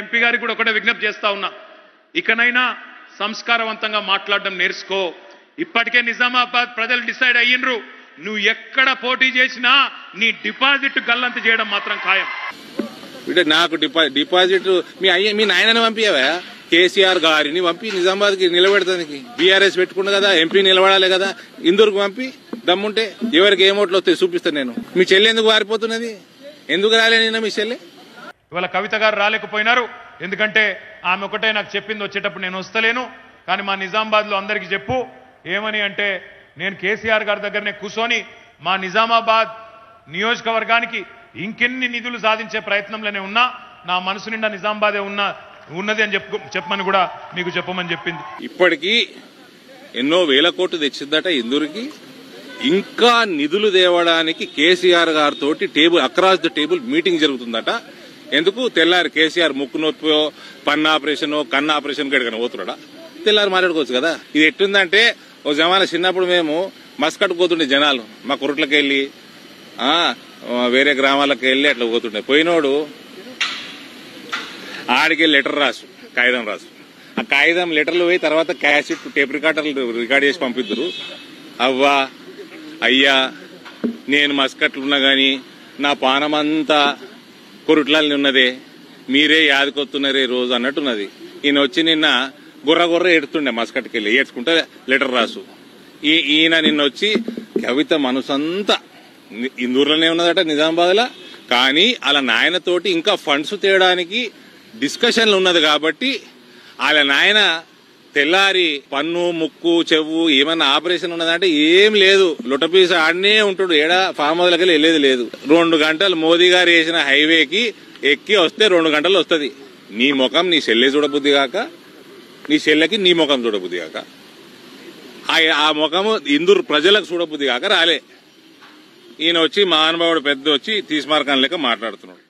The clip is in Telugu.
ఎంపీ గారికి కూడా ఒకటే విజ్ఞప్తి చేస్తా ఉన్నా, ఇకనైనా సంస్కారవంతంగా మాట్లాడడం నేర్చుకో. ఇప్పటికే నిజామాబాద్ ప్రజలు డిసైడ్ అయ్యిండ్రు, నువ్వు ఎక్కడ పోటీ చేసినా నీ డిపాజిట్ గల్లంత చేయడం మాత్రం ఖాయం. నాకు డిపాజిట్ మీ నాయనని పంపియవా? కేసీఆర్ గారిని పంపి నిజామాబాద్ కి నిలబెడతానికి బీఆర్ఎస్ పెట్టుకుంటా కదా, ఎంపీ నిలబడాలి కదా, ఇందూరుకు పంపి దమ్ముంటే ఎవరికి ఏమోట్లు వస్తాయి చూపిస్తాను నేను. మీ చెల్లి ఎందుకు వారిపోతున్నది? ఎందుకు రాలేనా మీ చెల్లి? ఇవాళ కవిత గారు రాలేకపోయినారు, ఎందుకంటే ఆమె ఒకటే నాకు చెప్పింది, వచ్చేటప్పుడు నేను వస్తలేను, కానీ మా నిజామాబాద్ లో అందరికీ చెప్పు ఏమని అంటే, నేను కేసీఆర్ గారి దగ్గరనే కూర్చొని మా నిజామాబాద్ నియోజకవర్గానికి ఇంకెన్ని నిధులు సాధించే ప్రయత్నంలోనే ఉన్నా, నా మనసు నిండా నిజామాబాదే ఉన్నది అని చెప్పమని కూడా మీకు చెప్పమని చెప్పింది. ఇప్పటికీ ఎన్నో వేల కోట్లు తెచ్చిందట ఇందూరుకి. ఇంకా నిధులు తేవడానికి కేసీఆర్ గారితో అక్రాస్ ద టేబుల్ మీటింగ్ జరుగుతుందట. ఎందుకు? తెల్లారి కేసీఆర్ ముక్కు నొప్పి, పన్ను ఆపరేషన్, కన్ను ఆపరేషన్ గడికన పోతున్నాడా? తెల్లారి మాట్లాడుకోవచ్చు కదా. ఇది ఎట్టుందంటే, ఓ జమానా చిన్నప్పుడు మేము మస్కట్ పోతుండే జనాలు, మా కురుట్లకి వెళ్ళి వేరే గ్రామాలకు వెళ్ళి అట్లా పోతుండే. పోయినోడు ఆడికి లెటర్ రాసు, కాగితం రాసు, ఆ కాగితం లెటర్లు పోయి తర్వాత క్యాసెట్ టేప్ రికార్డర్లు రికార్డ్ చేసి పంపిద్దరు. అవ్వా అయ్యా, నేను మస్కట్లు ఉన్నా గాని నా పానమంతా కొరుట్లని ఉన్నదే, మీరే యాదకొస్తున్నారే రోజు అన్నట్టున్నది. ఈయన వచ్చి నిన్న గుర్ర ఏడుతుండే మస్కట్కి వెళ్ళి, ఏడ్చుకుంటే లెటర్ రాసు. ఈయన నిన్న వచ్చి కవిత మనసంతా ఇందూరులోనే ఉన్నదట నిజామాబాద్ లా, కానీ వాళ్ళ నాయనతోటి ఇంకా ఫండ్స్ తేయడానికి డిస్కషన్లు ఉన్నది కాబట్టి వాళ్ళ నాయన తెల్లారి పన్ను, ముక్కు, చెవు ఏమన్నా ఆపరేషన్ ఉన్నదంటే ఏం లేదు, లొటపీస ఆడనే ఉంటాడు, ఏడా ఫామ్ హౌస్లకి వెళ్ళేది లేదు. 2 గంటలు మోదీ గారు వేసిన హైవేకి ఎక్కి వస్తే 2 గంటలు వస్తుంది. నీ ముఖం నీ చెల్లె చూడబుద్ది కాక, నీ చెల్లెకి నీ ముఖం చూడబుద్ది కాక, ఆ ముఖము ఇందూరు ప్రజలకు చూడబుద్ది కాక రాలే. ఈయన వచ్చి మహానుభావుడు పెద్ద వచ్చి తీస్మార్కం లెక్క మాట్లాడుతున్నాడు.